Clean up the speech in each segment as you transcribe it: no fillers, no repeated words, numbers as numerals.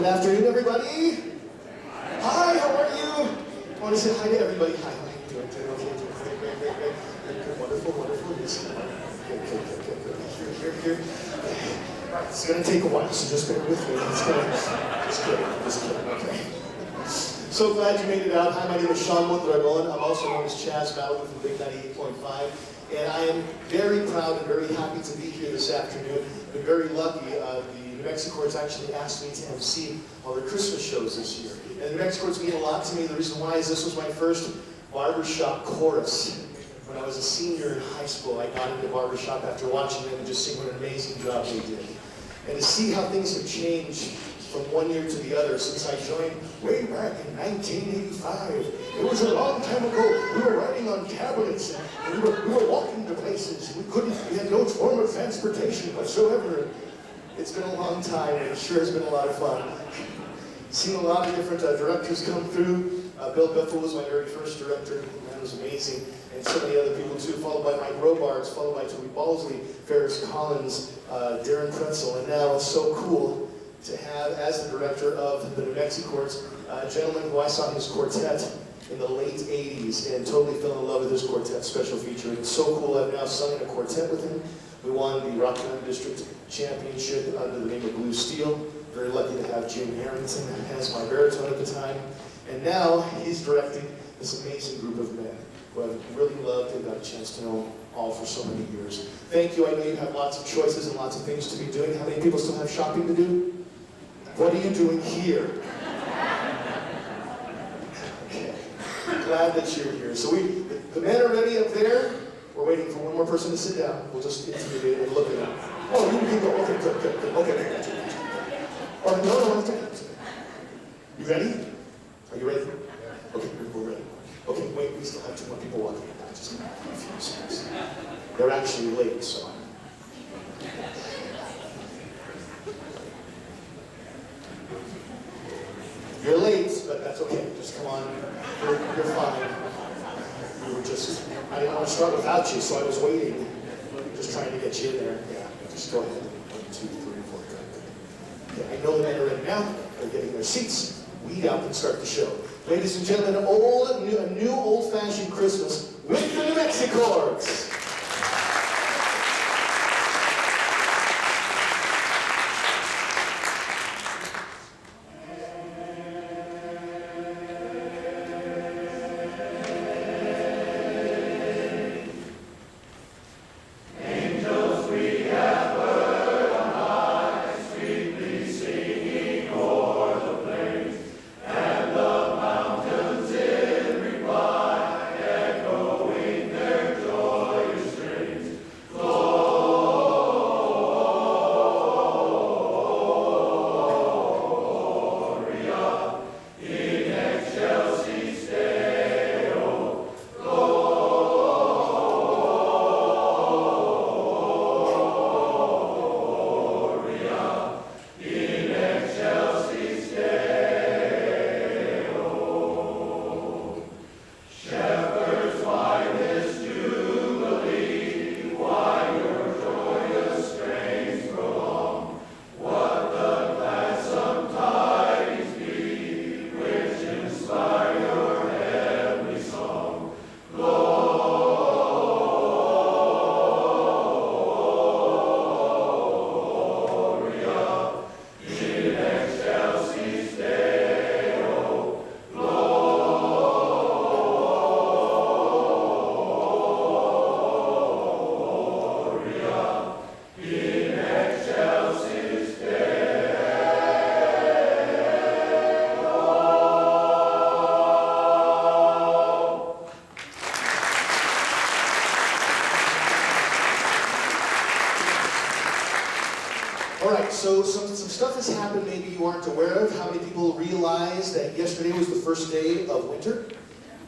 afternoon, everybody. Hi, how are you? I want to say hi to everybody. Hi, how are you doing? Okay, great. Wonderful, wonderful. Yes. Good. Here. It's going to take a while, so just bear with me. Just kidding. Okay. So glad you made it out. Hi, my name is Sean Mondragon. I'm also known as Chaz Ballard from Big 98.5. And I am very proud and very happy to be here this afternoon. I've been very lucky. The Mexichords actually asked me to MC all their Christmas shows this year. And the Mexichords mean a lot to me. The reason why is this was my first barbershop chorus. When I was a senior in high school, I got into barbershop after watching them and just seeing what an amazing job they did. And to see how things have changed from one year to the other since I joined way back in 1985. It was a long time ago. We were writing on tablets and we were walking to places. We had no form of transportation whatsoever. It's been a long time and it sure has been a lot of fun. Seen a lot of different directors come through. Bill Biffle was my very first director. That was amazing. And so many other people too, followed by Mike Robards, followed by Toby Balsley, Ferris Collins, Darren Pretzel, and now it's so cool to have, as the director of the New Mexichords, a gentleman who I saw in his quartet in the late 80s and totally fell in love with his quartet special feature. It's so cool. I've now sung in a quartet with him. We won the Rocky Mountain District Championship under the name of Blue Steel. Very lucky to have Jim Harrington as my baritone at the time. And now he's directing this amazing group of men who I've really loved and got a chance to know all for so many years. Thank you. I know you have lots of choices and lots of things to be doing. How many people still have shopping to do? What are you doing here? Okay. Glad that you're here. So the men are ready up there. We're waiting for one more person to sit down. We'll just intimidate and look at them. Oh, you can go. Okay, good. Okay. All right, no, you ready? Are you ready? Okay, we're ready. Okay, wait, we still have 2 more people walking in. Just a few seconds. They're actually late, so. You're late, but that's okay. Just come on. You're fine. We were just, I didn't want to start without you, so I was waiting. Just trying to get you in there. Yeah, just go ahead. 1, 2, 3, 4. Okay, I know the men are in now. They're getting their seats. Weed out and start the show. Ladies and gentlemen, a new old-fashioned Christmas with the Mexichords. So some stuff has happened maybe you aren't aware of. How many people realize that yesterday was the first day of winter?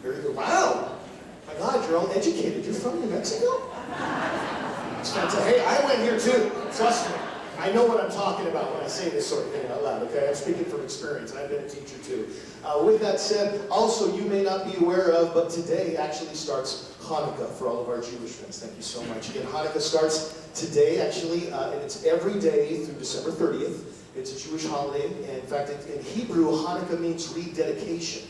Very good. Wow! My God, you're all educated. You're from New Mexico? It's fantastic. Hey, I went here too. Trust me. I know what I'm talking about when I say this sort of thing out loud, okay? I'm speaking from experience, and I've been a teacher too. With that said, also you may not be aware of, but today actually starts Hanukkah for all of our Jewish friends. Thank you so much. Again, Hanukkah starts today, actually, and it's every day through December 30th. It's a Jewish holiday, and in fact, in Hebrew, Hanukkah means rededication.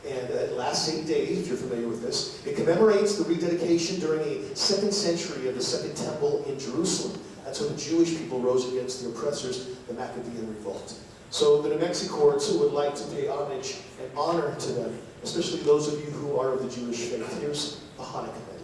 And it lasts 8 days, if you're familiar with this. It commemorates the rededication during the 2nd century of the Second Temple in Jerusalem. That's when the Jewish people rose against the oppressors, the Maccabean revolt. So the New Mexichords would like to pay homage and honor to them, especially those of you who are of the Jewish faith. Here's the Hanukkah medley.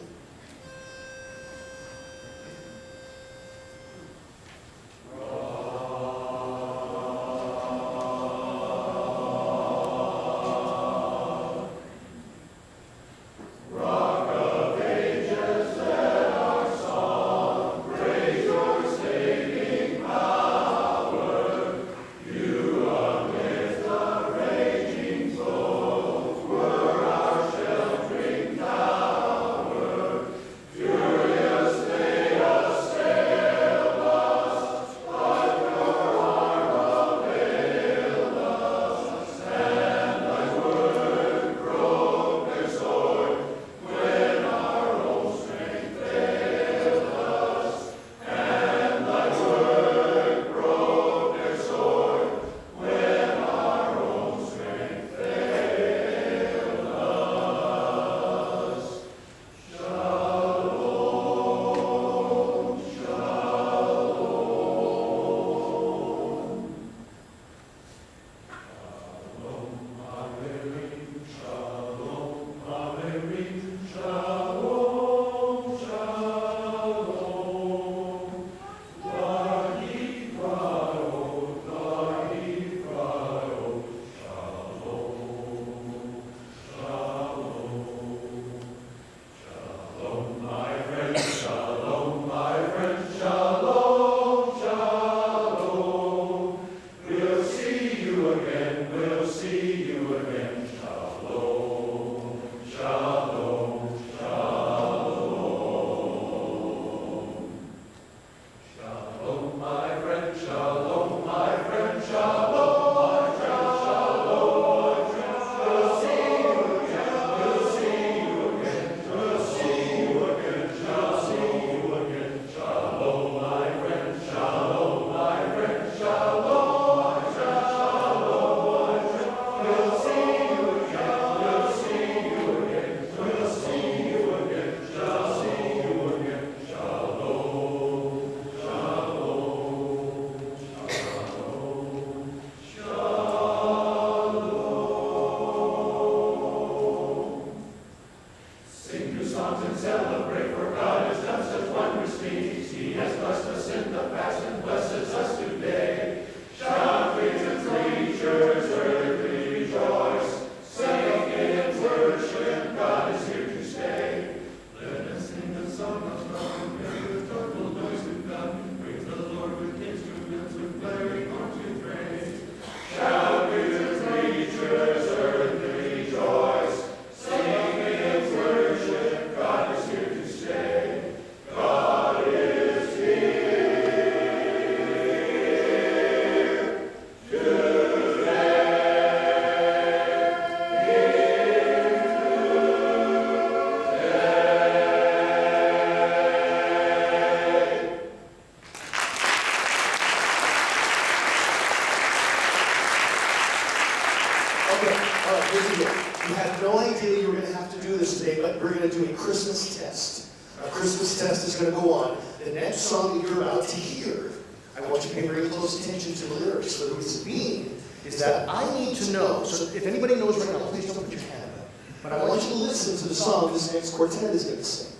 You had no idea you were going to have to do this today, but we're going to do a Christmas test. A Christmas test is going to go on. The next song that you're about to hear, I want you to pay very close attention to the lyrics. For the reason being is that I need to know, so if anybody knows right now, please don't put your hand up. But I want you to listen to the song this next quartet is going to sing.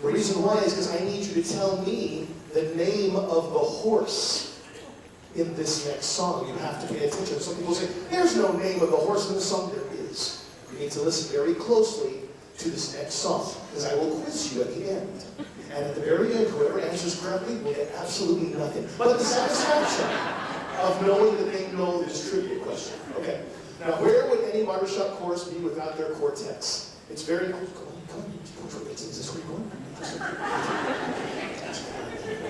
The reason why is because I need you to tell me the name of the horse in this next song. You have to pay attention. Some people say, there's no name of the horse in the song. There is. You need to listen very closely to this next song, because I will quiz you at the end. And at the very end, whoever answers correctly will get absolutely nothing but the satisfaction of knowing that they know this trivia question. Okay. Now, where would any barbershop chorus be without their quartets? It's very cool. Come on. Is this where you're going?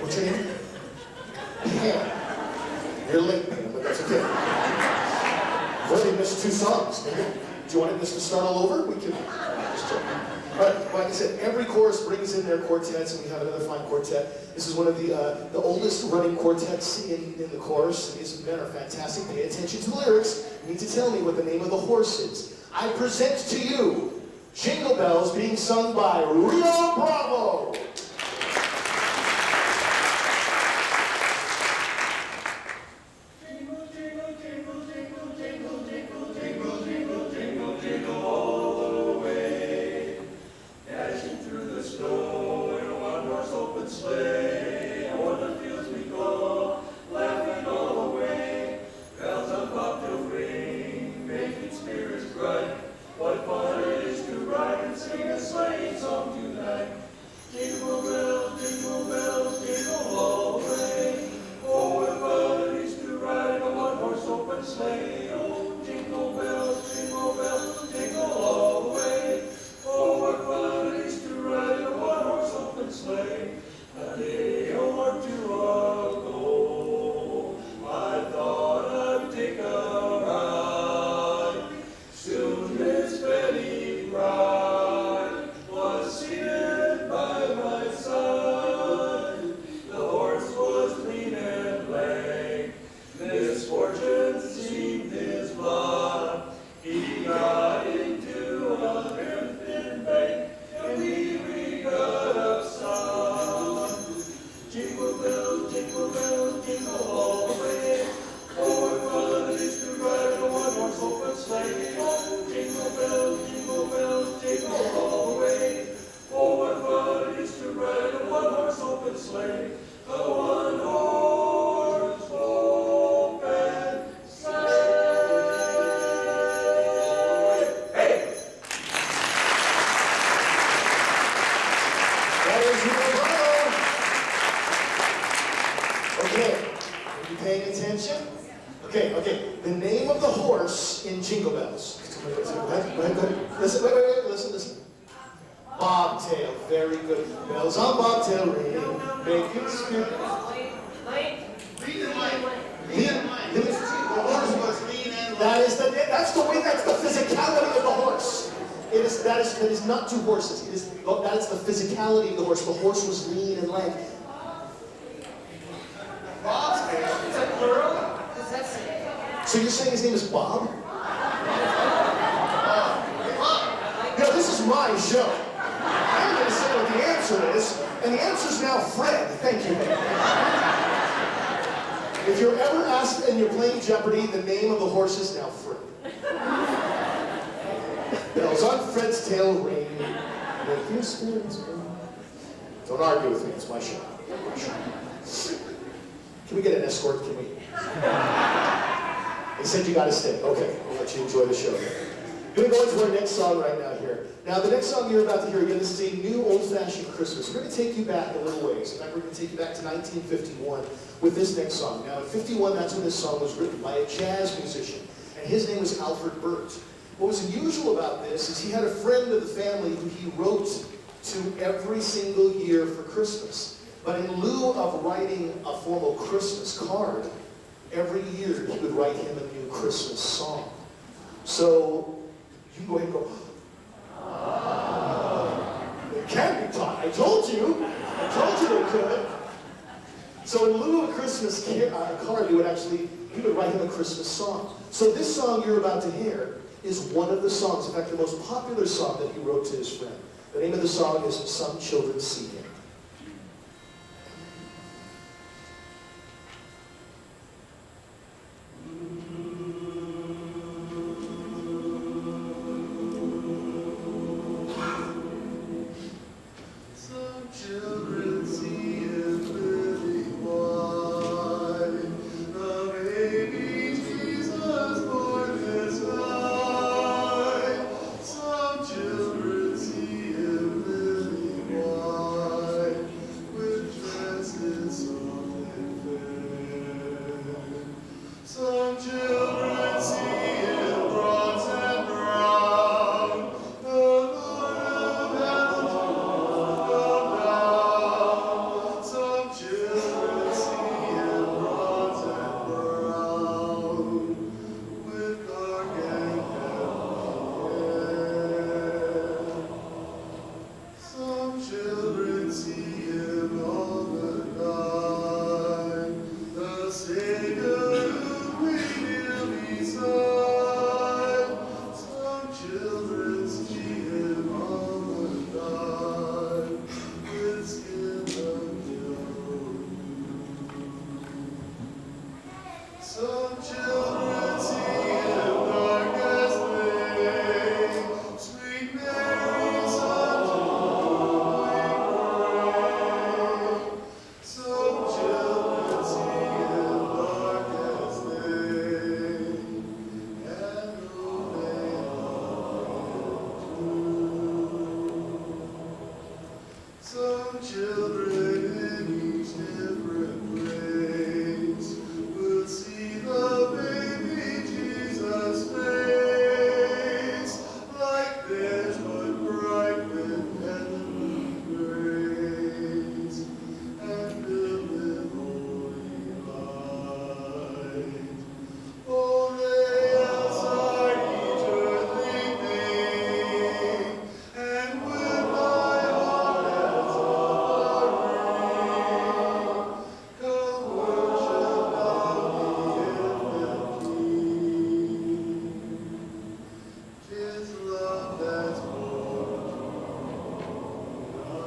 What's your name? Pam. You're late, Pam, but that's okay. I've already missed 2 songs. Do you want us to start all over? We can. Just joking. But like I said, every chorus brings in their quartets, and we have another fine quartet. This is one of the oldest running quartets in the chorus. These men are fantastic. Pay attention to the lyrics. You need to tell me what the name of the horse is. I present to you Jingle Bells, being sung by Rio Bravo. Okay. The name of the horse in Jingle Bells. Go ahead. Listen. Bobtail. Very good. Bells on Bobtail ring. Make it spin. That's the physicality of the horse. That is not two horses. That is the physicality of the horse. The horse was lean and lank. Bobtail. Is that plural? So you're saying his name is Bob? This is my show. I'm going to say what the answer is, and the answer is now Fred. Thank you. If you're ever asked and you're playing Jeopardy, the name of the horse is now Fred. Bells on Fred's tail ring. Make your spirits ring. Don't argue with me. It's my show. Can we get an escort? Can we? They said you got to stay. Okay, we'll let you enjoy the show. We're going to go into our next song right now here. Now, the next song you're about to hear, again, this is a new old-fashioned Christmas. We're going to take you back a little ways. In fact, we're going to take you back to 1951 with this next song. Now, in 51, that's when this song was written by a jazz musician, and his name was Alfred Burt. What was unusual about this is he had a friend of the family who he wrote to every single year for Christmas. But in lieu of writing a formal Christmas card, every year he would write him a new Christmas song. So you can go ahead and go, it can be taught. I told you they could. So in lieu of a Christmas card, he would write him a Christmas song. So this song you're about to hear is one of the songs, in fact, the most popular song that he wrote to his friend. The name of the song is Some Children See Him. Some children see him lily white. children sing in darkness lay, sweet Mary, Son to whom we pray. Some children sing in darkness lay, and whom they some children in each different place will see the baby Jesus' face, like theirs but bright with heavenly grace, and filled with holy light. Oh, they else are each earthly thing, and with my heart as offering, come worship now the infant King. 'Tis love that's born tonight.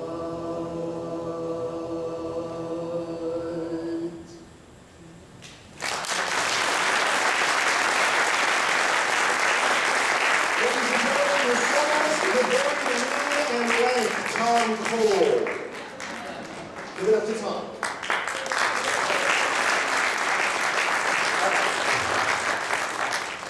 Ladies and gentlemen, your soloist, the very new and blank Tom Cole. Give it up to Tom.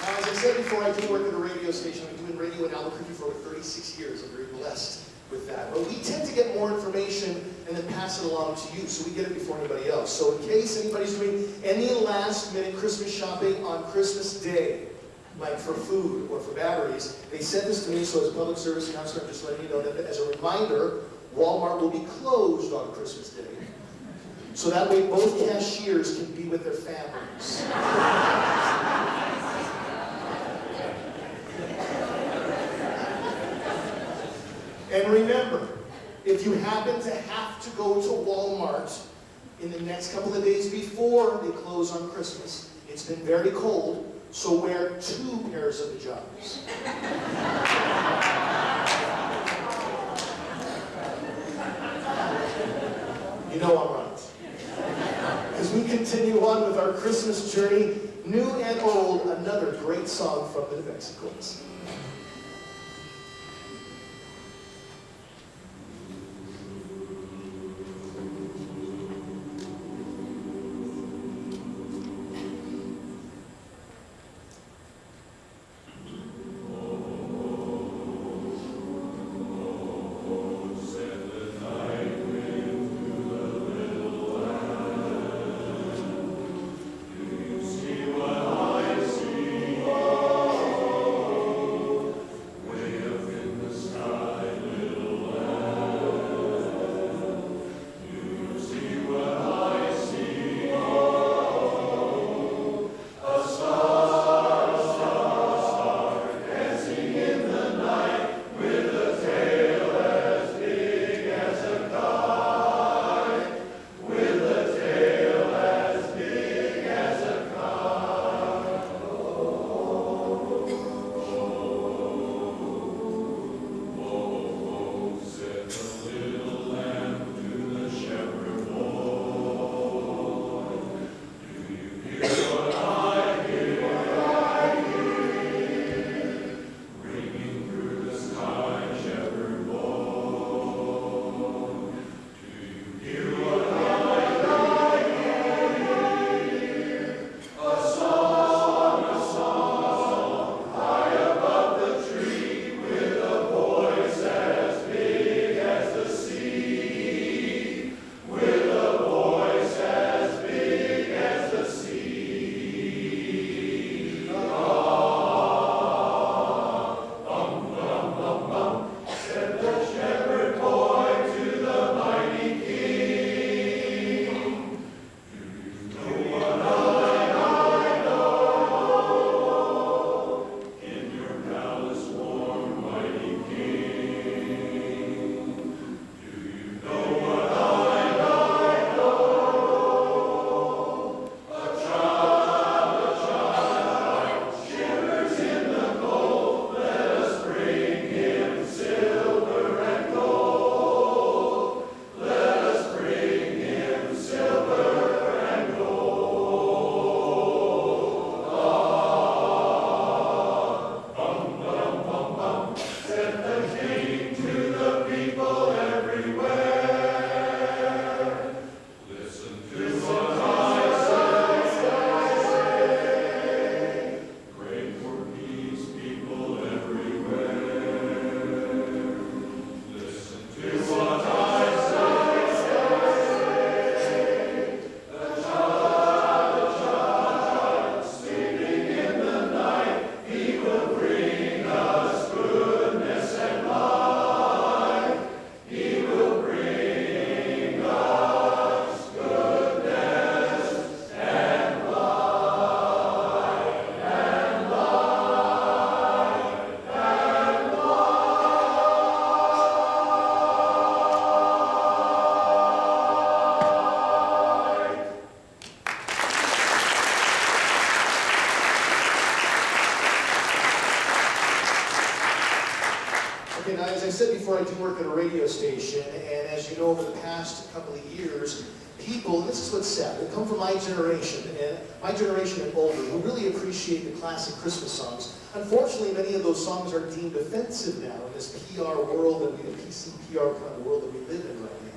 Now, as I said before, I do work at a radio station. I've been doing radio in Albuquerque for over 36 years. I'm very blessed with that. But we tend to get more information and then pass it along to you, so we get it before anybody else. So in case anybody's doing any last-minute Christmas shopping on Christmas Day, like for food or for batteries, they sent this to me, so as a public service announcement, I'm just letting you know that as a reminder, Walmart will be closed on Christmas Day. So that way both cashiers can be with their families. And remember, if you happen to have to go to Walmart in the next couple of days before they close on Christmas, it's been very cold, so wear 2 pairs of pajamas. You know I'm right. As we continue on with our Christmas journey, new and old, another great song from the Mexichords. before I do work at a radio station, and as you know, over the past couple of years, people, and this is what's sad, they come from my generation, and older, who really appreciate the classic Christmas songs. Unfortunately, many of those songs are deemed offensive now in this PR world, and the PC PR kind of world that we live in right now.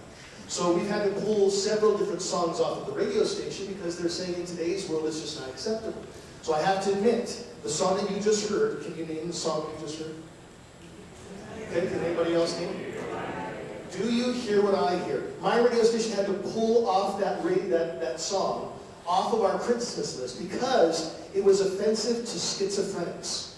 So we've had to pull several different songs off of the radio station because they're saying in today's world it's just not acceptable. So I have to admit, the song that you just heard, can you name the song you just heard? Okay, can anybody else name it? Do you hear what I hear? My radio station had to pull off that song off of our Christmas list because it was offensive to schizophrenics.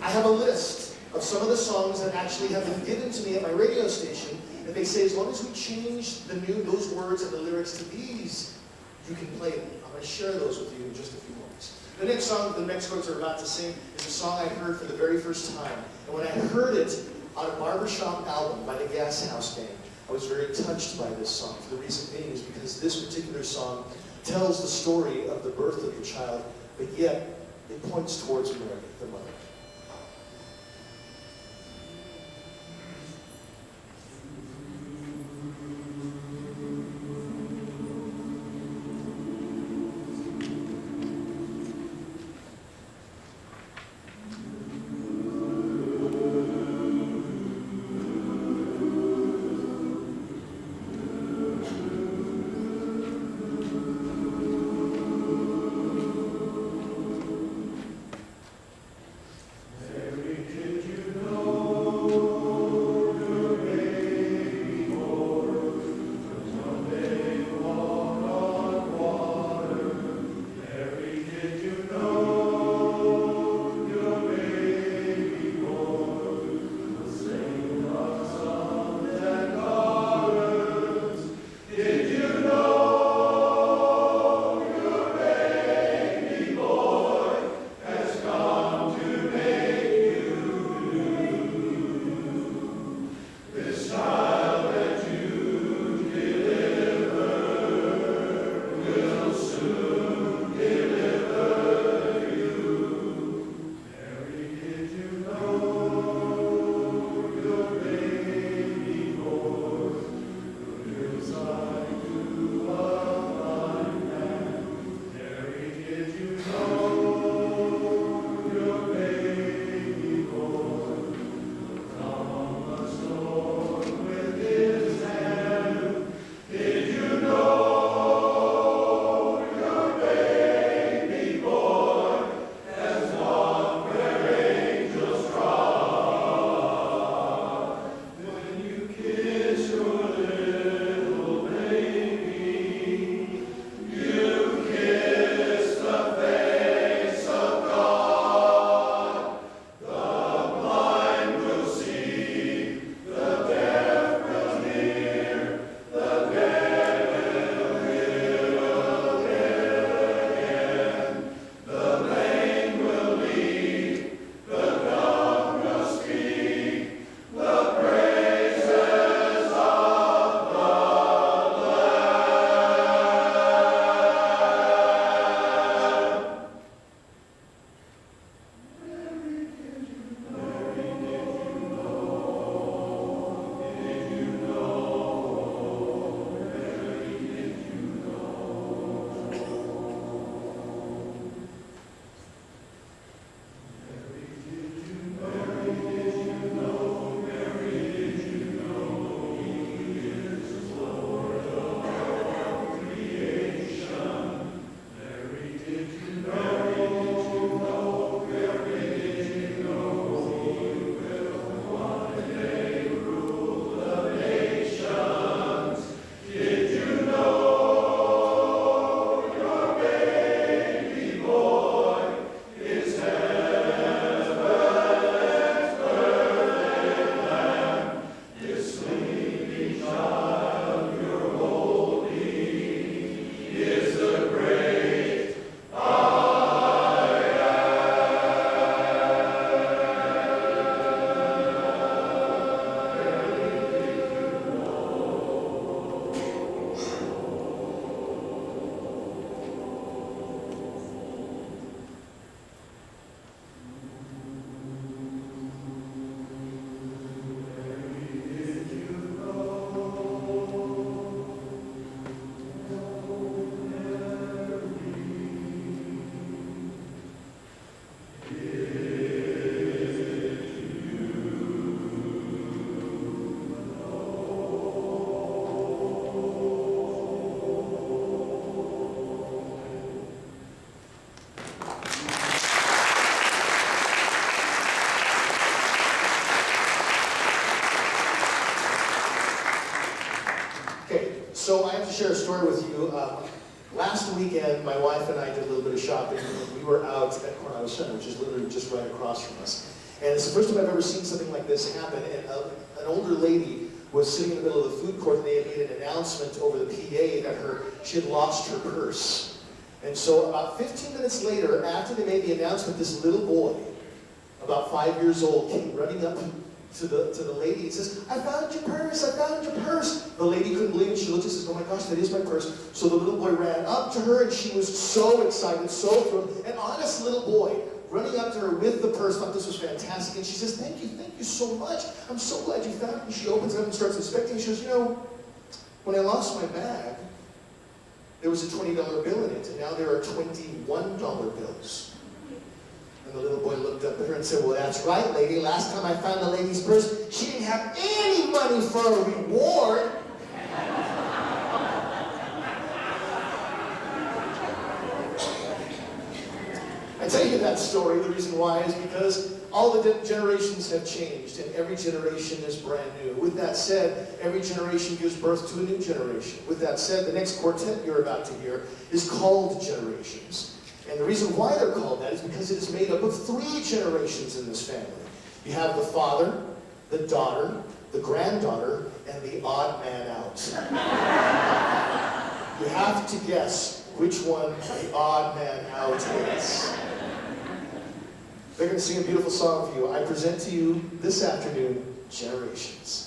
I have a list of some of the songs that actually have been given to me at my radio station, and they say as long as we change those words and the lyrics to these, you can play them. I'm going to share those with you in just a few moments. The next song the Mexichords are about to sing is a song I heard for the very first time. And when I heard it on a barbershop album by the Gas House Band, I was very touched by this song. For the reason being is because this particular song tells the story of the birth of the child, but yet it points towards Mary, the mother. So I have to share a story with you. Last weekend, my wife and I did a little bit of shopping. We were out at Coronado Center, which is literally just right across from us. And it's the first time I've ever seen something like this happen. And an older lady was sitting in the middle of the food court, and they had made an announcement over the PA that she had lost her purse. And so about 15 minutes later, after they made the announcement, this little boy, about 5 years old, came running up to the lady and says, "I found your purse, I found your purse." The lady couldn't believe it. She looked and says, "Oh my gosh, that is my purse." So the little boy ran up to her, and she was so excited, so thrilled. An honest little boy running up to her with the purse, thought this was fantastic. And she says, thank you so much. I'm so glad you found it." And she opens it up and starts inspecting. She goes, "You know, when I lost my bag, there was a $20 bill in it, and now there are $21 bills." And the little boy looked up at her and said, "Well, that's right, lady. Last time I found the lady's purse, she didn't have any money for a reward." I tell you that story, the reason why is because all the generations have changed, and every generation is brand new. With that said, every generation gives birth to a new generation. With that said, the next quartet you're about to hear is called Generations. And the reason why they're called that is because it is made up of 3 generations in this family. You have the father, the daughter, the granddaughter, and the odd man out. You have to guess which one the odd man out is. They're going to sing a beautiful song for you. I present to you this afternoon, Generations.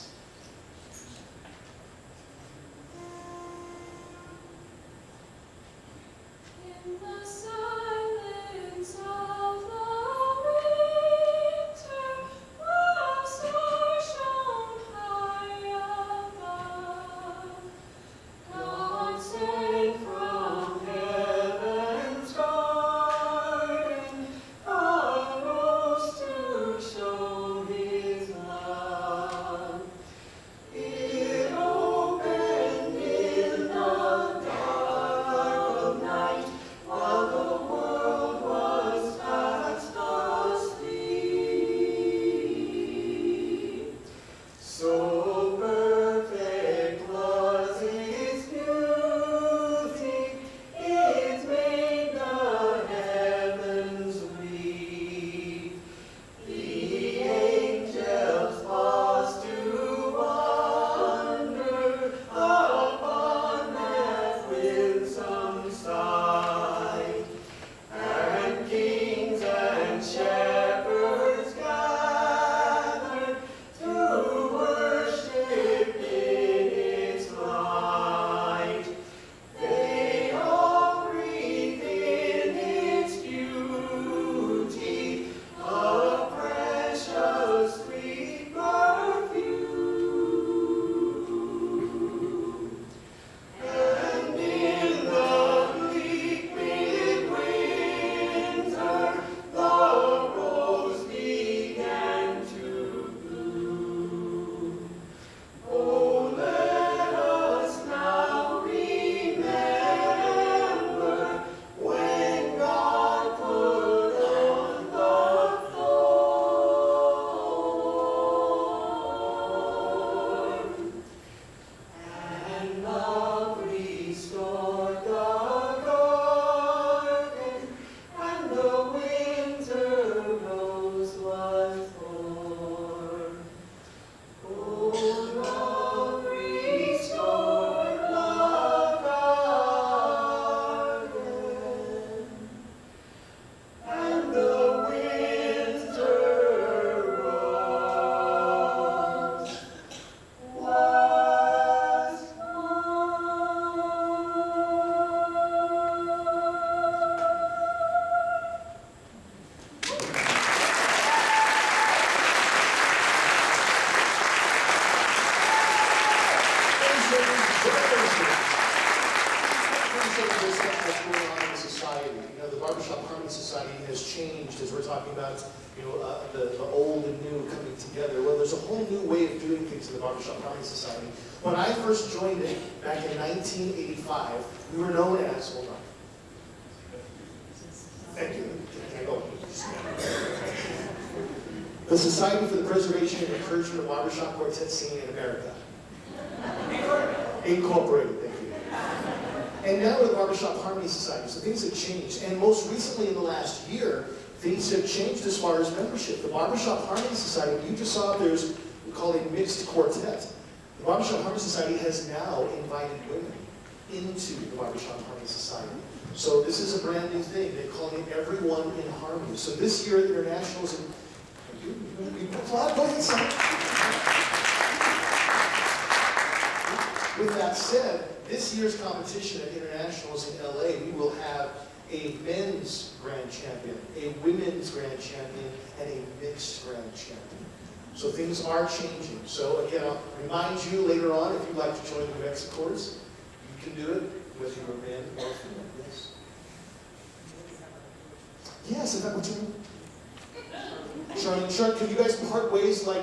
The old and new coming together. Well, there's a whole new way of doing things in the Barbershop Harmony Society. When I first joined it back in 1985, we were known as, hold on. Thank you. Can I go? The Society for the Preservation and Encouragement of Barbershop Quartet Singing in America. Incorporated. Thank you. And now we're the Barbershop Harmony Society, so things have changed. And most recently in the last year, things have changed as far as membership. The Barbershop Harmony Society, you just saw there's, we call it a mixed quartet. The Barbershop Harmony Society has now invited women into the Barbershop Harmony Society. So this is a brand new thing. They're calling it Everyone in Harmony. So this year at Internationals, and you applaud, go ahead, son. With that said, this year's competition at Internationals in LA, we will have a men's grand champion, a women's grand champion, and a mixed grand champion. So things are changing. So again, I'll remind you later on, if you'd like to join the MexiChords, you can do it whether you're a man or female. Yes. Yes, is that what you mean? Charlene, could you guys part ways like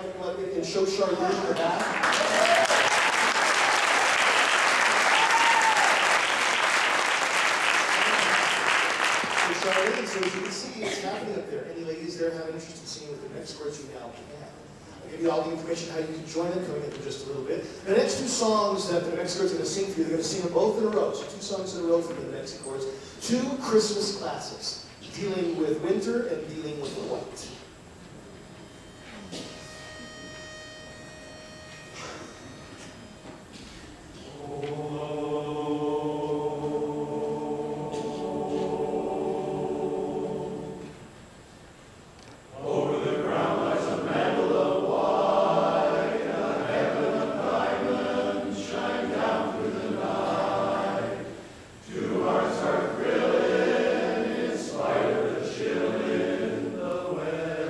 and show Charlene in the back? Charlene, so as you can see, it's happening up there. Any ladies there have interest in seeing what the MexiChords you now can. I'll give you all the information how you can join them coming up in just a little bit. The next two songs that the MexiChords are going to sing for you, they're going to sing them both in a row. So 2 songs in a row for the MexiChords. 2 Christmas classics, dealing with winter and dealing with white. Chill in the west.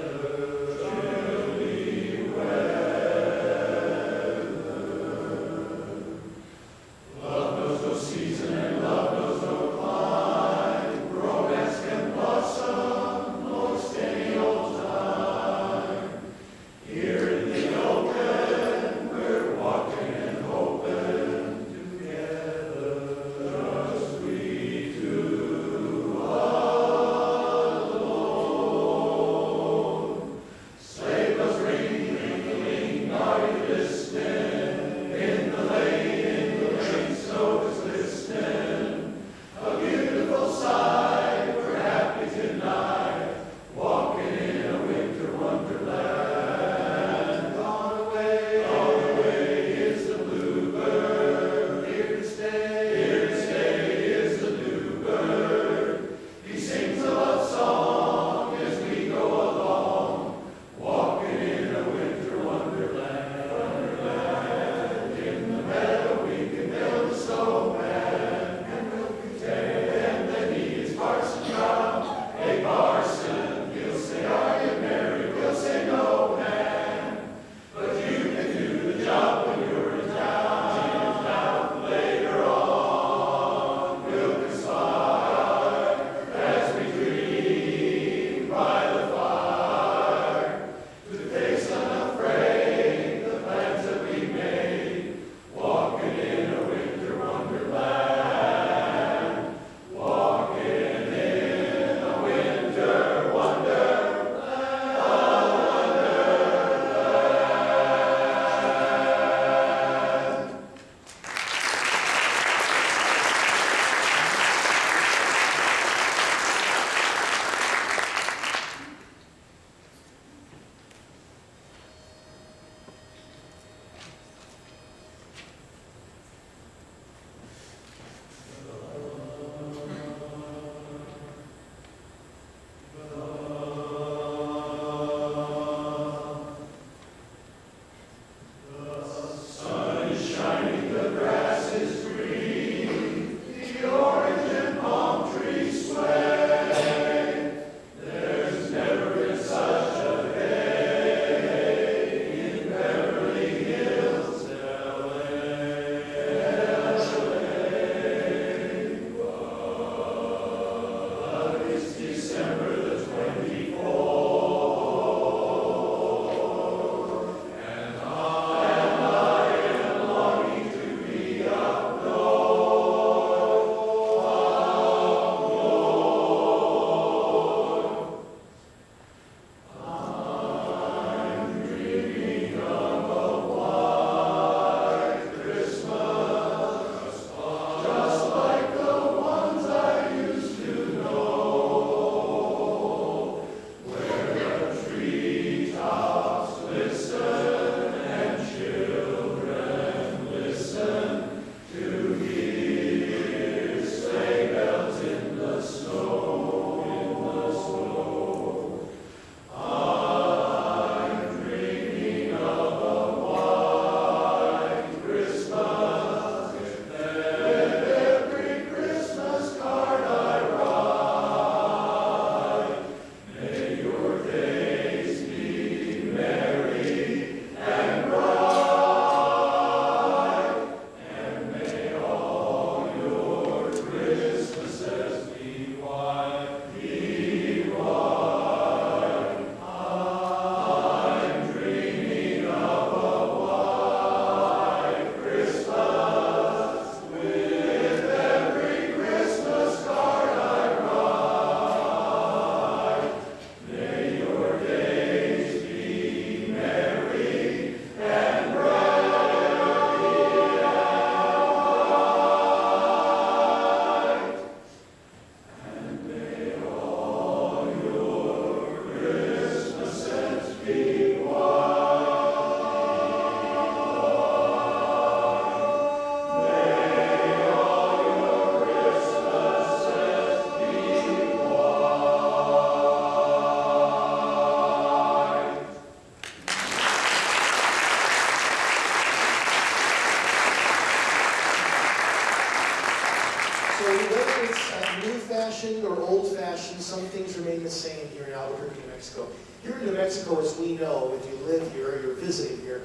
fashioned or old fashioned, some things remain the same here in Albuquerque, New Mexico. Here in New Mexico, as we know, if you live here or you're visiting here,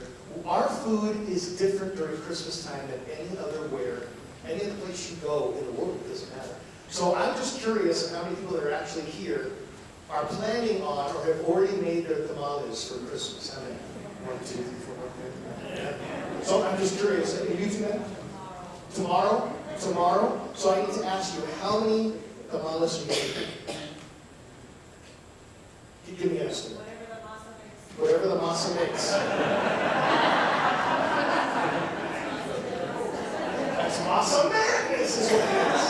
our food is different during Christmas time than any other place you go in the world. It doesn't matter. So I'm just curious of how many people that are actually here are planning on or have already made their tamales for Christmas. How many? 1, 2, 3, 4, 5. So I'm just curious. Have you two men? Tomorrow? Tomorrow? So I need to ask you, how many tamales are you making? Give me an estimate. Whatever the masa makes. That's masa madness is what it is.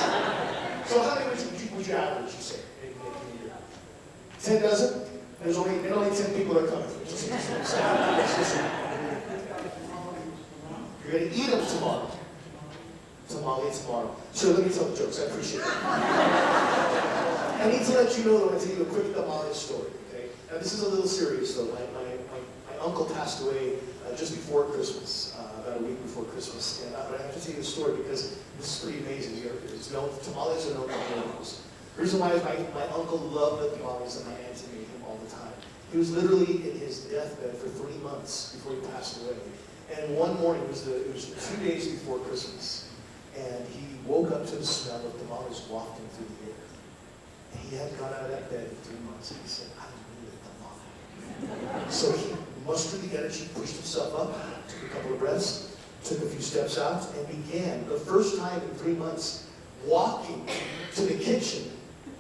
So how many would you average, you say? 10 dozen? There's only 10 people that are coming. You're going to eat them tomorrow. Tamale tomorrow. So let me tell the jokes. I appreciate it. I need to let you know, though, I tell you a quick tamale story. Okay? Now, this is a little serious, though. My uncle passed away just before Christmas, about a week before Christmas. But I have to tell you the story because this is pretty amazing. Tamales are known for miracles. The reason why is my uncle loved the tamales that my auntie made him all the time. He was literally in his deathbed for 3 months before he passed away. And one morning, it was 2 days before Christmas, and he woke up to the smell of tamales wafting through the air. And he hadn't got out of that bed in 3 months, and he said, I need a tamale. So he mustered the energy, pushed himself up, took a couple of breaths, took a few steps out, and began, the first time in 3 months, walking to the kitchen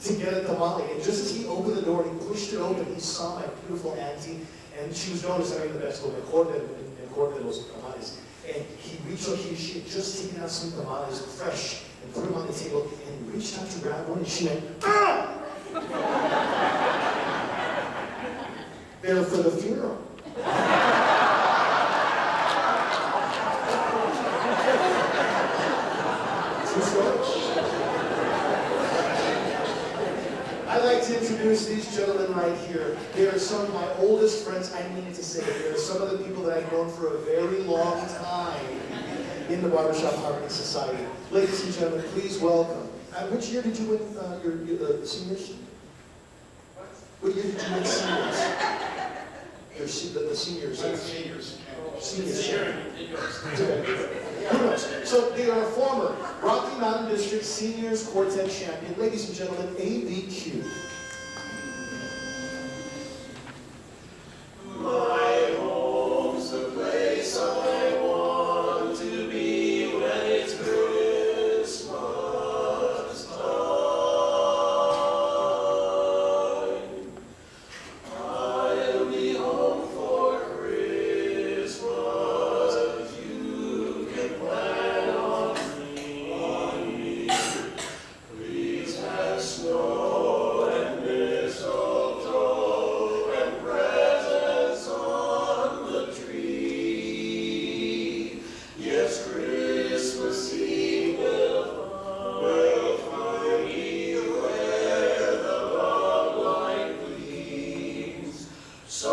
to get a tamale. And just as he opened the door and he pushed it open, he saw my beautiful auntie, and she was known as having the best mejor de los tamales. And he reached out, she had just taken out some tamales fresh and put them on the table, and he reached out to grab one, and she went, ah! They're for the funeral. True story. I'd like to introduce these gentlemen right here. They are some of my oldest friends. I mean to say, they are some of the people that I've known for a very long time in the Barbershop Harmony Society. Ladies and gentlemen, please welcome. Which year did you win your seniors? What year did you win seniors? The seniors. Seniors. Who knows? So they are a former Rocky Mountain District Seniors Quartet champion. Ladies and gentlemen, ABQ. My home's the place I want to be when it's Christmas time. I'll be home for Christmas. You can plan on me. Please have snow and mistletoe and presents on the tree. Yes, Christmas Eve will find me where the love light gleams. So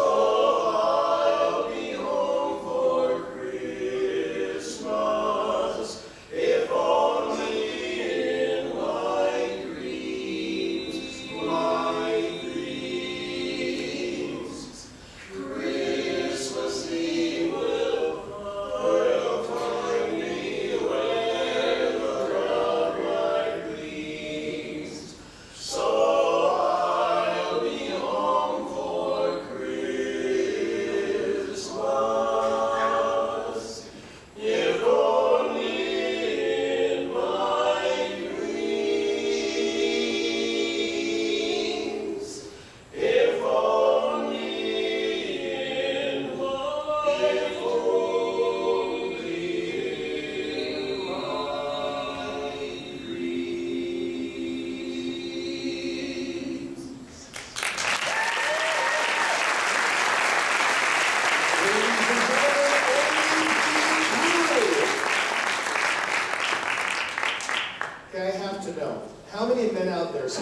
I'll be home for Christmas, if only in my dreams, my dreams. Christmas Eve will find me where the love light gleams. So I'll be home for Christmas, if only in my dreams, if only in my dreams. Okay, I have to know, how many men out there, so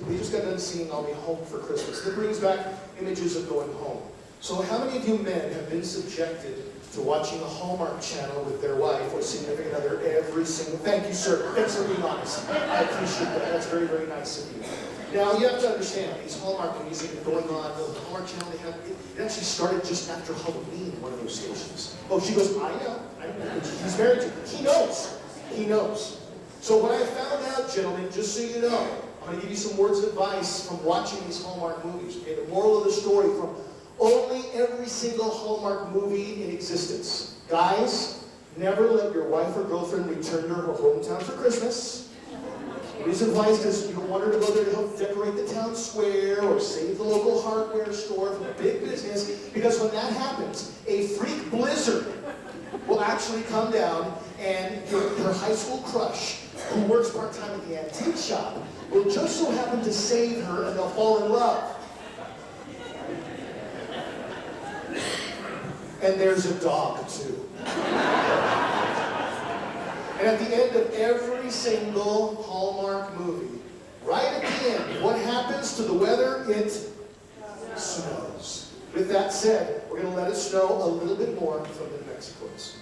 we just got done singing I'll Be Home for Christmas. That brings back images of going home. So how many of you men have been subjected to watching a Hallmark channel with their wife or significant other every single... Thank you, sir. Thanks for being honest. I appreciate that. That's very, very nice of you. Now, you have to understand, these Hallmark movies that are going on, the Hallmark channel, it actually started just after Halloween, one of those stations. Oh, she goes, I know. He's married to her. He knows. He knows. So what I found out, gentlemen, just so you know, I'm going to give you some words of advice from watching these Hallmark movies. Okay, the moral of the story from only every single Hallmark movie in existence. Guys, never let your wife or girlfriend return to her hometown for Christmas. The reason why is because you don't want her to go there to help decorate the town square or save the local hardware store from a big business. Because when that happens, a freak blizzard will actually come down and your high school crush, who works part-time at the antique shop, will just so happen to save her and they'll fall in love. And there's a dog, too. And at the end of every single Hallmark movie, right at the end, what happens to the weather? It snows. With that said, we're going to let it snow a little bit more from the Mexichords.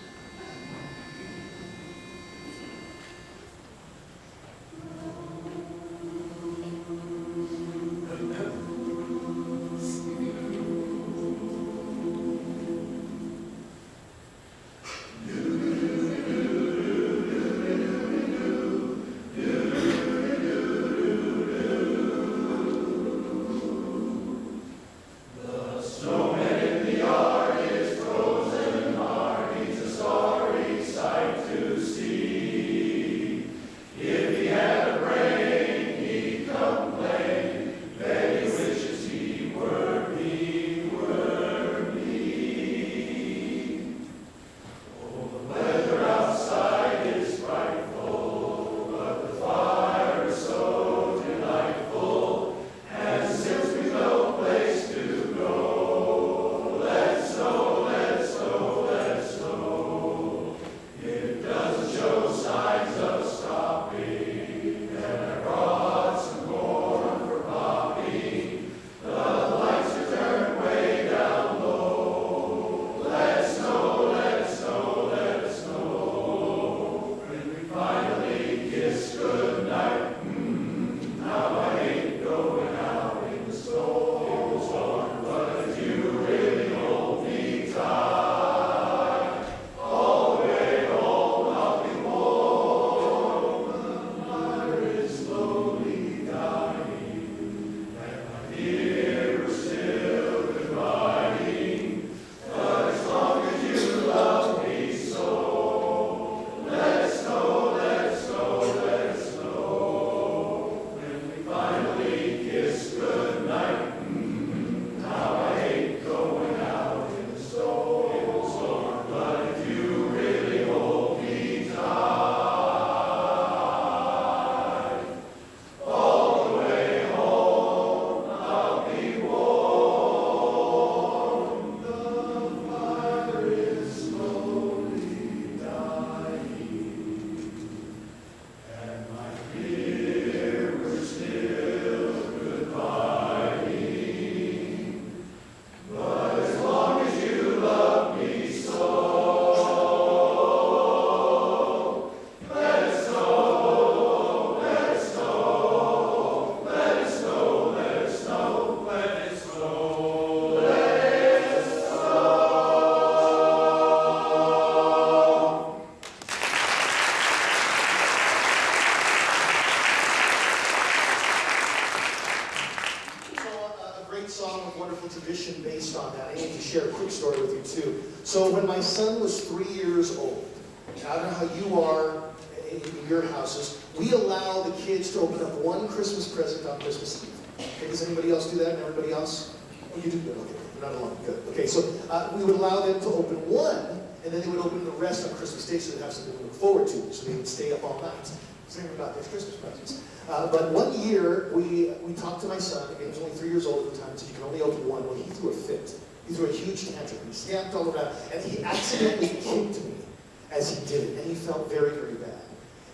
Tradition based on that. I need to share a quick story with you too. So when my son was 3 years old, I don't know how you are in your houses, we allow the kids to open up one Christmas present on Christmas Eve. Okay, does anybody else do that? And everybody else? Oh, you do good. Okay, you're not alone. Good. Okay, so we would allow them to open one, and then they would open the rest on Christmas Day, so they'd have something to look forward to. So they would stay up all night. Same about these Christmas presents. But one year, we talked to my son, again, he was only 3 years old at the time, and said, you can only open one. Well, he threw a fit. He threw a huge tantrum. He stamped all around, and he accidentally kicked me as he did it, and he felt very, very bad.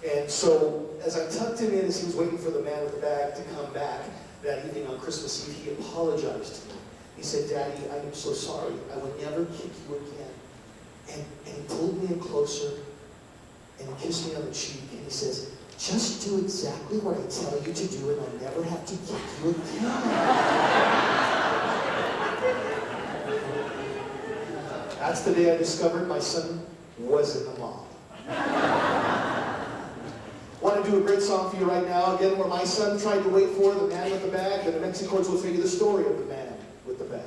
And so, as I tucked him in, as he was waiting for the man with the bag to come back that evening on Christmas Eve, he apologized to me. He said, Daddy, I am so sorry. I would never kick you again. And he pulled me in closer and he kissed me on the cheek and he says, just do exactly what I tell you to do and I'll never have to kick you again. That's the day I discovered my son wasn't a mom. Want to do a great song for you right now, again, where my son tried to wait for the man with the bag, and the Mexichords will tell you the story of the man with the bag.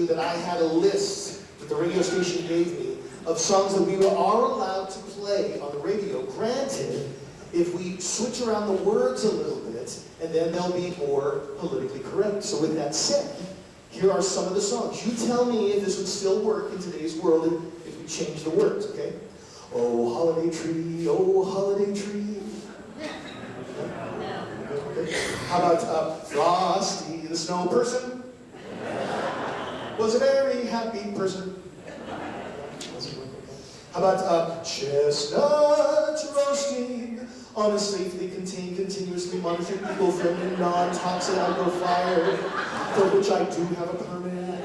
That I had a list that the radio station gave me of songs that we are allowed to play on the radio. Granted, if we switch around the words a little bit, and then they'll be more politically correct. So with that said, here are some of the songs. You tell me if this would still work in today's world if we change the words, okay? Oh, holiday tree, oh, holiday tree. How about Frosty the Snow Person? Was a very happy person. How about chestnuts roasting on a safely contained, continuously monitored, eco-friendly, non-toxic outdoor fire, for which I do have a permit.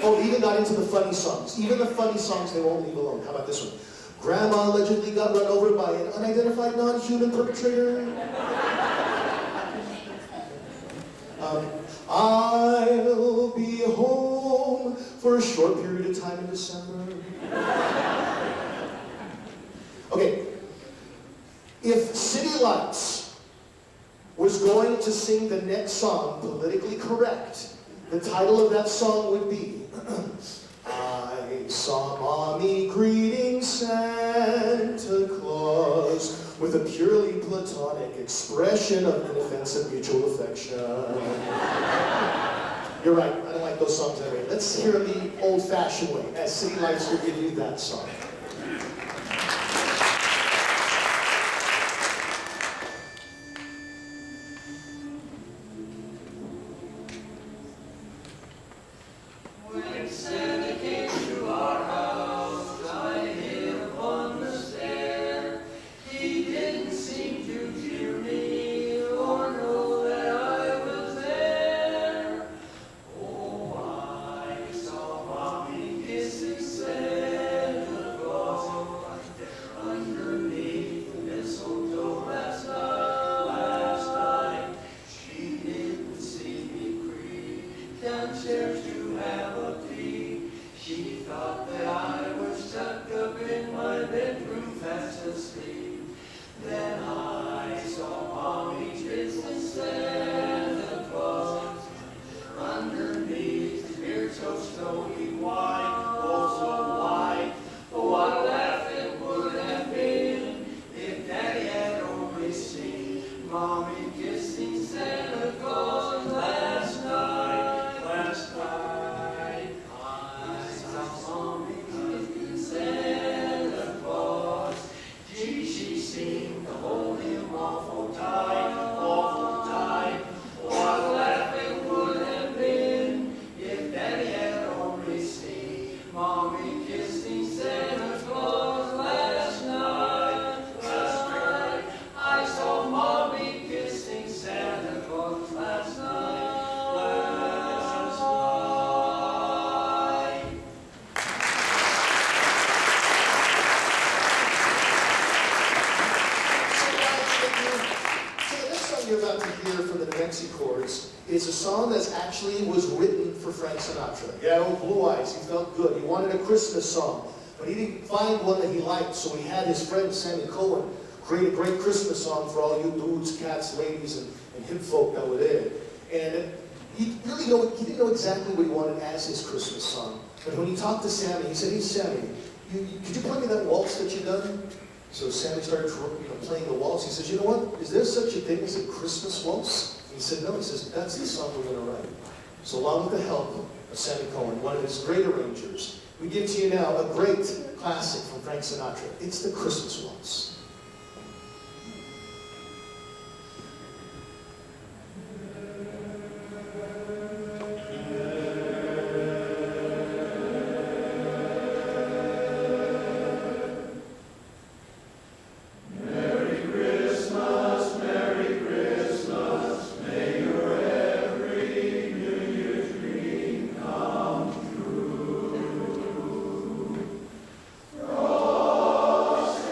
Oh, even got into the funny songs. Even the funny songs they won't leave alone. How about this one? Grandma allegedly got run over by an unidentified non-human perpetrator. I'll be home for a short period of time in December. Okay, if City Lights was going to sing the next song politically correct, the title of that song would be I saw Mommy greeting Santa Claus with a purely platonic expression of inoffensive mutual affection. You're right, I don't like those songs anyway. Let's hear them the old-fashioned way, as City Lights will give you that song. When Santa came to our house, I hid upon the stair. He didn't seem to hear me or know that I was there. Oh, I saw Mommy kissing Santa Claus underneath the mistletoe last night. She didn't see me creep downstairs to have a peek. She thought that I was tucked up in my bedroom fast asleep. Then I saw Mommy kissing Santa Claus underneath the mirror snowy white, oh so white. Oh, what a laugh it would have been if Daddy had only seen Mommy kissing Santa Claus last night, last night. I saw Mommy kissing Santa Claus. Gee, she seemed to hold him awful tight, awful tight. What a laugh it would have been if Daddy had only seen Mommy kissing Santa Claus last night, last night. I saw Mommy kissing Santa Claus last night, last night. So the next song you're about to hear from the Mexichords is a song that actually was written for Frank Sinatra. Yeah, old Blue Eyes, he felt good. He wanted a Christmas song, but he didn't find one that he liked, so he had his friend Sammy Cohen create a great Christmas song for all you dudes, cats, ladies, and hip folk that were there. And he didn't know exactly what he wanted as his Christmas song. But when he talked to Sammy, he said, "Hey Sammy, could you play me that waltz that you done?" So Sammy started playing the waltz. He says, "You know what? Is there such a thing as a Christmas waltz?" He said, "No." He says, "That's the song we're going to write." So along with the help of Sammy Cohen, one of his great arrangers, we give to you now a great classic from Frank Sinatra. It's the Christmas waltz. Frost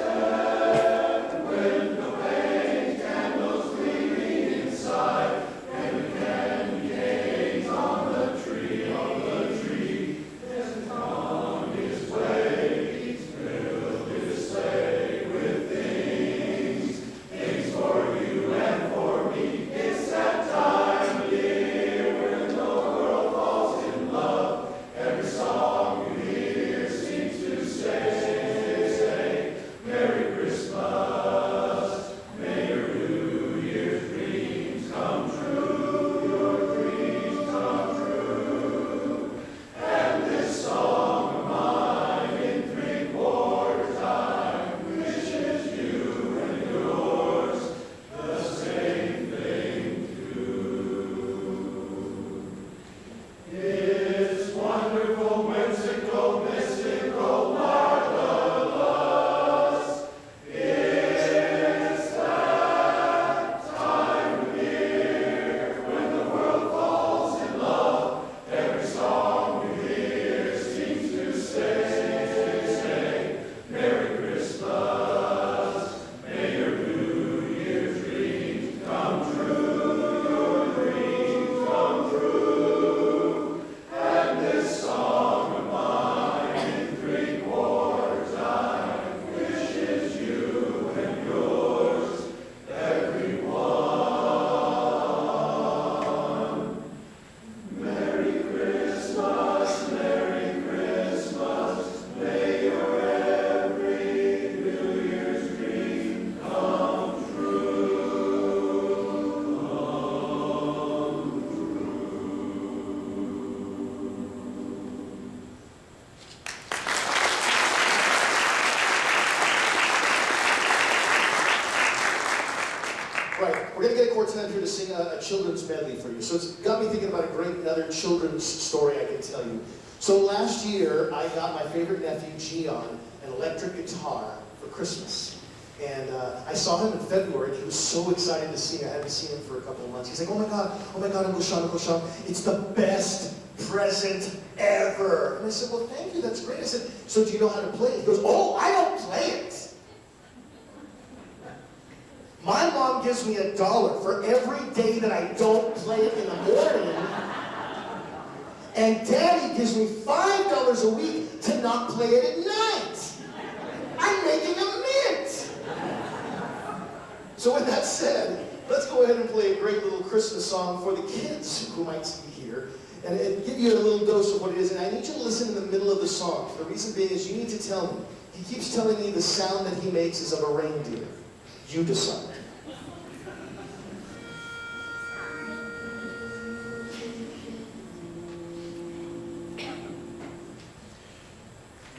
Quartet here to sing a children's medley for you. So it's got me thinking about a great another children's story I can tell you. So last year, I got my favorite nephew, Gian, an electric guitar for Christmas. And I saw him in February, and he was so excited to see me. I hadn't seen him for a couple of months. He's like, oh my God, Uncle Sean, it's the best present ever. And I said, well, thank you, that's great. I said, so do you know how to play it? He goes, oh, I don't play it. My mom gives me $1 for every day that I don't play it in the morning. And Daddy gives me $5 a week to not play it at night. I'm making a mint. So with that said, let's go ahead and play a great little Christmas song for the kids who might be here. And give you a little dose of what it is. And I need you to listen in the middle of the song. The reason being is you need to tell me. He keeps telling me the sound that he makes is of a reindeer. You decide.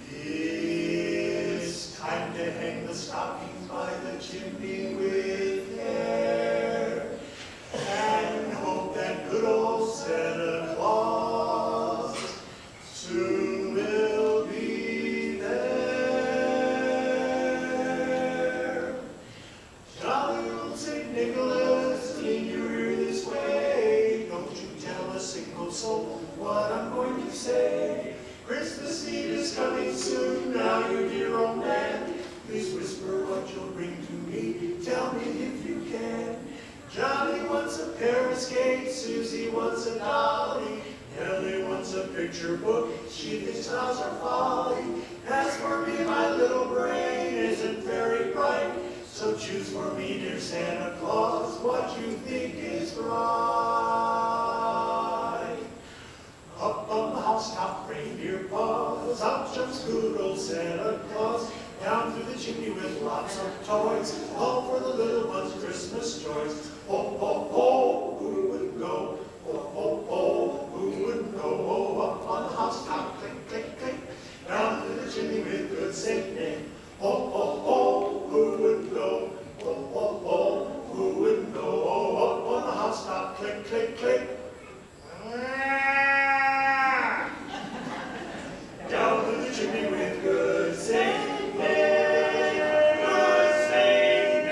It's time to hang the stockings by the chimney with care and hope that good old Santa Claus soon will be there. Jolly old St. Nicholas, lean your ear this way. Don't you tell a single soul what I'm going to say. Christmas Eve is coming soon, now you dear old man. Please whisper what you'll bring to me, tell me if you can. Johnny wants a pair of skates, Susie wants a dolly, Nellie wants a picture book, she thinks stars are folly. As for me, my little brain isn't very bright, so choose for me, dear Santa Claus, what you think is right. Up on the housetop, reindeer paws, up jumps good old Santa Claus, down through the chimney with lots of toys, all for the little ones' Christmas joys. Oh, oh, oh, who wouldn't go? Oh, oh, oh, who wouldn't go? Oh, up on the housetop, click, click, click, down through the chimney with good Saint Nick. Oh, oh, oh, who wouldn't go? Oh, oh, oh, who wouldn't go? Oh, up on the housetop, click, click, click. Down through the chimney with good Saint Nick, good Saint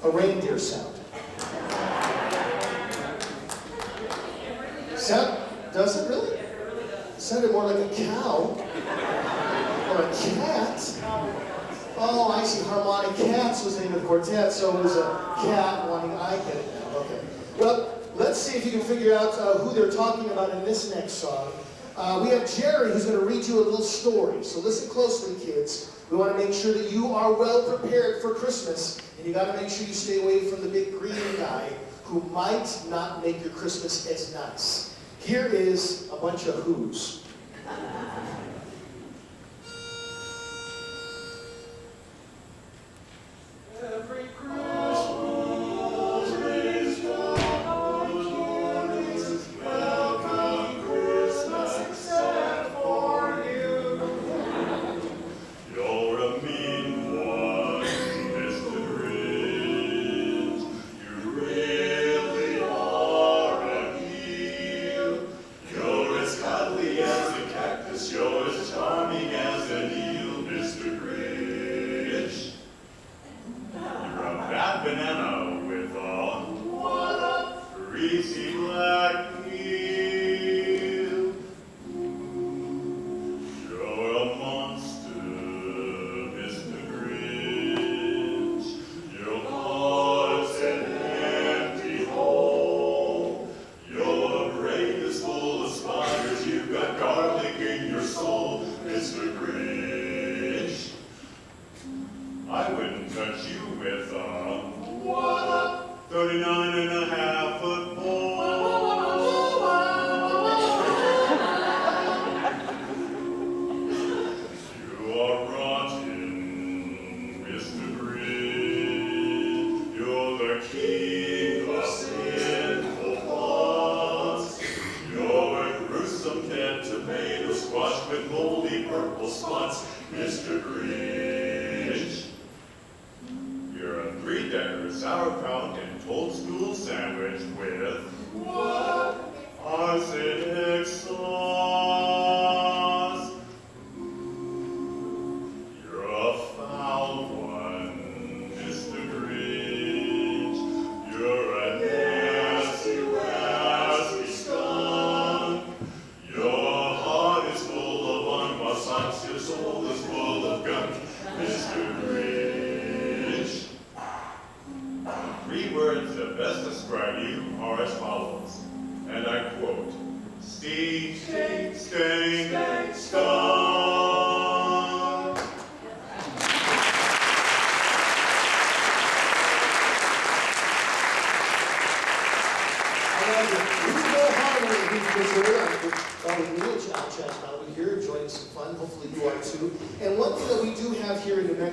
A reindeer sound. Does it really? It sounded more like a cow. Or a cat. Oh, I see. Harmonic Cats was the name of the quartet, so it was a cat wanting. I get it now. Okay. Well, let's see if you can figure out who they're talking about in this next song. We have Jerry who's going to read you a little story. So listen closely, kids. We want to make sure that you are well prepared for Christmas, and you got to make sure you stay away from the big green guy who might not make your Christmas as nice. Here is a bunch of who's. Every Christmas is joys, welcome Christmas except for you. You're a mean one, Mr. Grinch. You really are a heel. You're as cuddly as a cactus. You're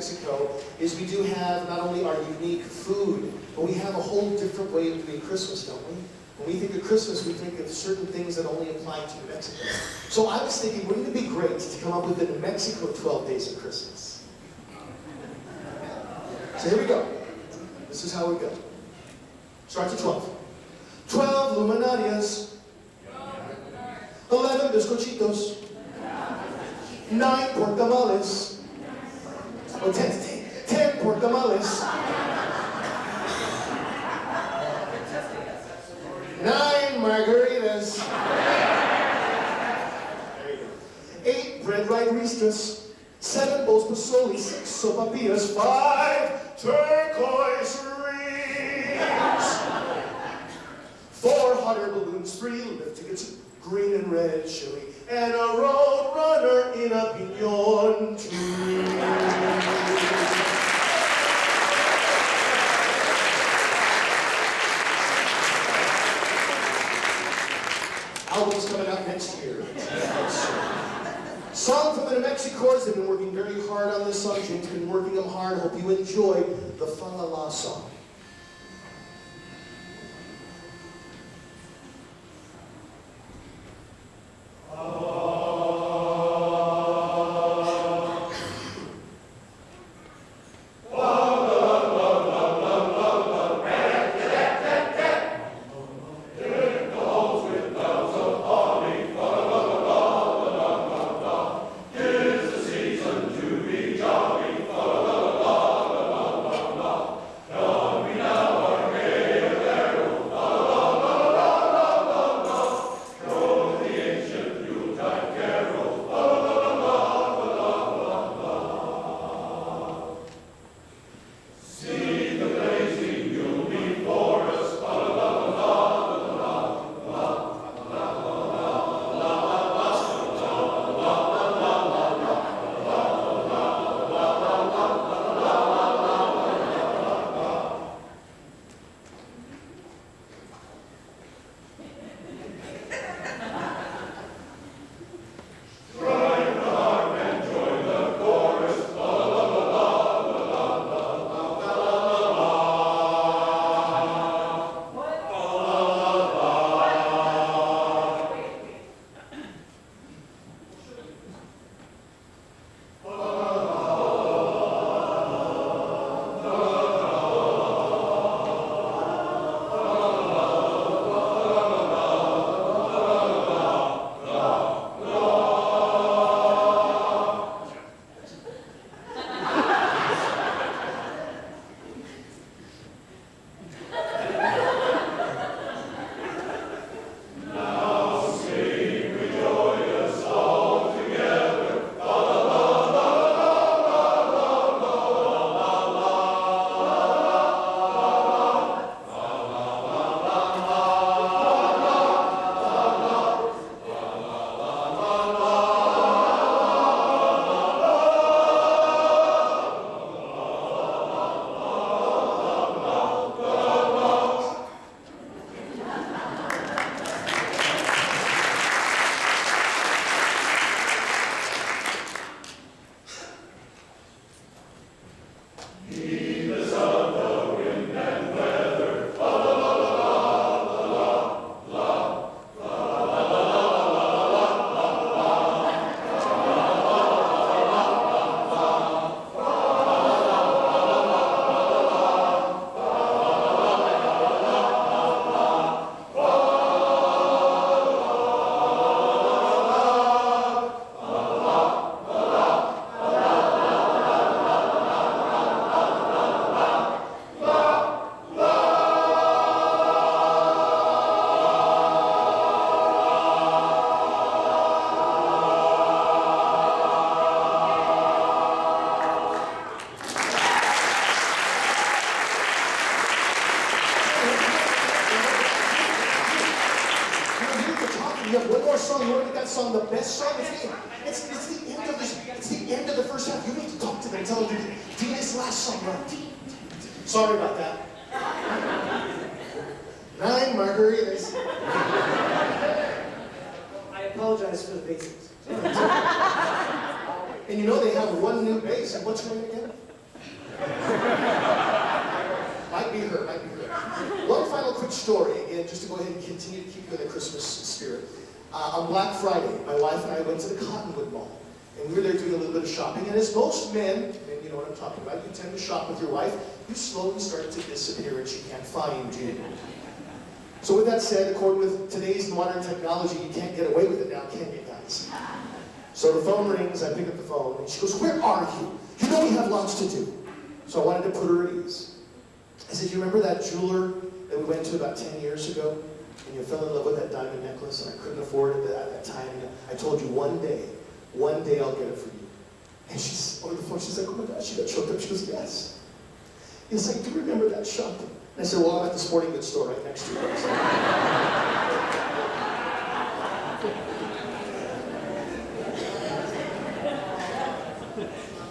Mexico is we do have not only our unique food, but we have a whole different way of doing Christmas, don't we? When we think of Christmas, we think of certain things that only apply to Mexico. So I was thinking, wouldn't it be great to come up with in Mexico 12 Days of Christmas? So here we go. This is how we go. Starts at 12. 12 luminarias. 11 bizcochitos. 9 pork tamales. Oh, 10 pork tamales. 9 margaritas. There you go. 8 bread ristas. 7 bowls pozole. 6 sopapillas. 5 turquoise rings. 4 hot air balloons. 3 lift tickets. Green and red chili. And a road runner in a piñon tree. Album's coming out next year. Song from the Mexichords. They've been working very hard on this song. James has been working them hard. Hope you enjoy the Fa La La song. You have one more song. You want to make that song the best song? It's the end of this. It's the end of the first half. You need to talk to them and tell them to do this last song right. Sorry about that. 9 margaritas. I apologize for the basics. And you know they have one new bass. And what's her name again? again, just to go ahead and continue to keep you in the Christmas spirit. On Black Friday, my wife and I went to the Cottonwood Mall. And we were there doing a little bit of shopping. And as most men, and you know what I'm talking about, you tend to shop with your wife, you slowly start to disappear and she can't find you. So with that said, according with today's modern technology, you can't get away with it now, can you guys? So the phone rings, I pick up the phone, and she goes, "Where are you? You know we have lots to do." So I wanted to put her at ease. I said, "You remember that jeweler that we went to about 10 years ago? And you fell in love with that diamond necklace, and I couldn't afford it at that time. And I told you one day I'll get it for you." And she's over the phone, she's like, "Oh my gosh," she got choked up. She goes, "Yes. Yes, I do remember that shop." And I said, "Well, I'm at the sporting goods store right next to you."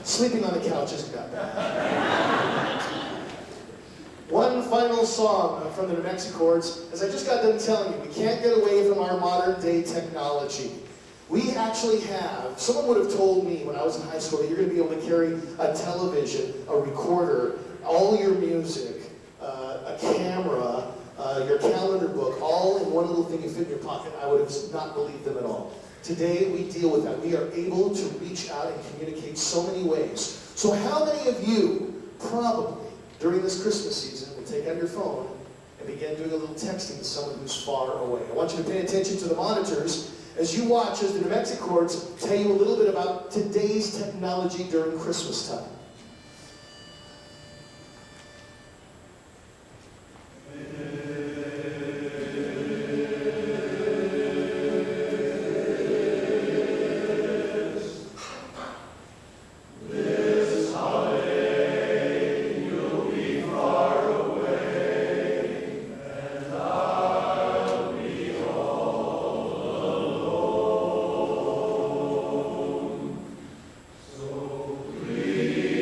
Sleeping on the couch isn't that bad. One final song from the Mexichords. As I just got done telling you, we can't get away from our modern day technology. We actually have, someone would have told me when I was in high school that you're going to be able to carry a television, a recorder, all your music, a camera, your calendar book, all in one little thing you fit in your pocket. I would have not believed them at all. Today we deal with that. We are able to reach out and communicate so many ways. So how many of you probably during this Christmas season will take out your phone and begin doing a little texting to someone who's far away? I want you to pay attention to the monitors as you watch as the Mexichords tell you a little bit about today's technology during Christmas time. Please.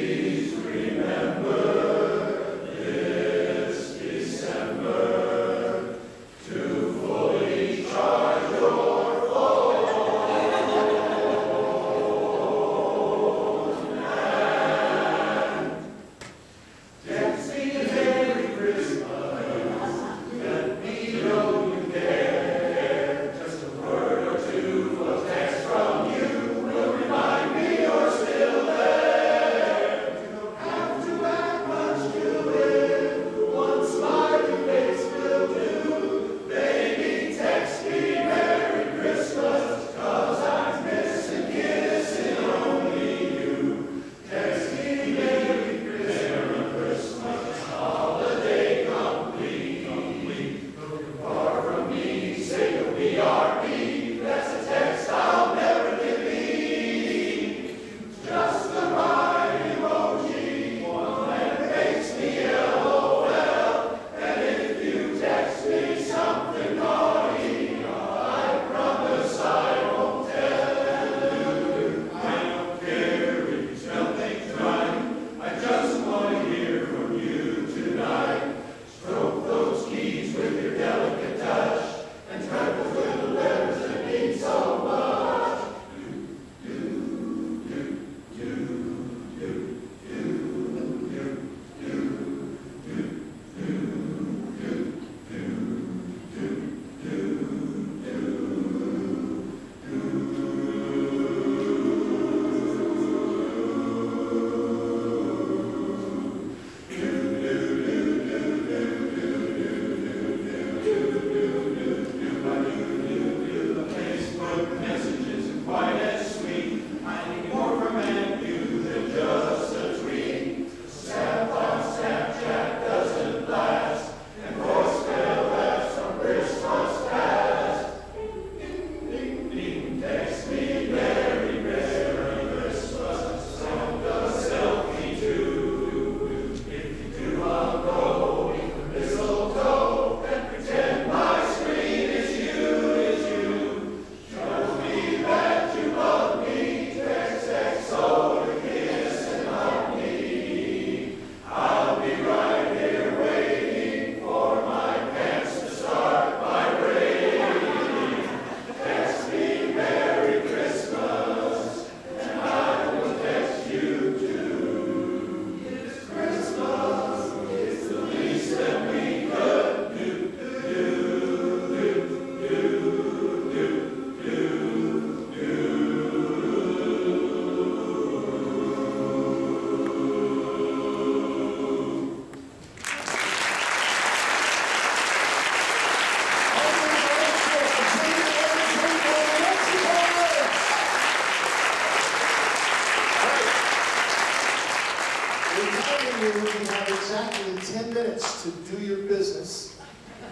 remind you, you have exactly 10 minutes to do your business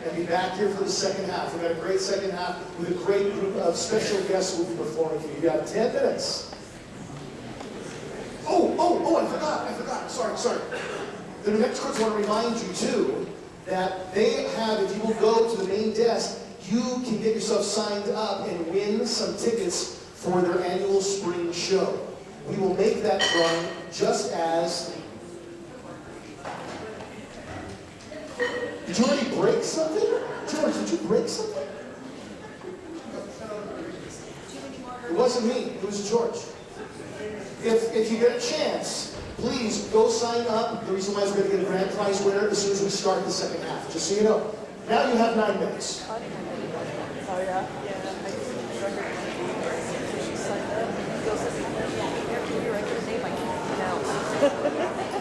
and be back here for the second half. We've got a great second half with a great group of special guests who will be performing for you. You got 10 minutes. I forgot. Sorry. The New Mexichords want to remind you, too, that they have, if you will go to the main desk, you can get yourself signed up and win some tickets for their annual spring show. We will make that drawing just as... Did you already break something? George, did you break something? It wasn't me, it was George. If you get a chance, please go sign up. The reason why is we're going to get a grand prize winner as soon as we start the second half, just so you know. Now you have 9 minutes. Oh, yeah? She signed up. He goes, "Here, can you write your name? I can't pronounce."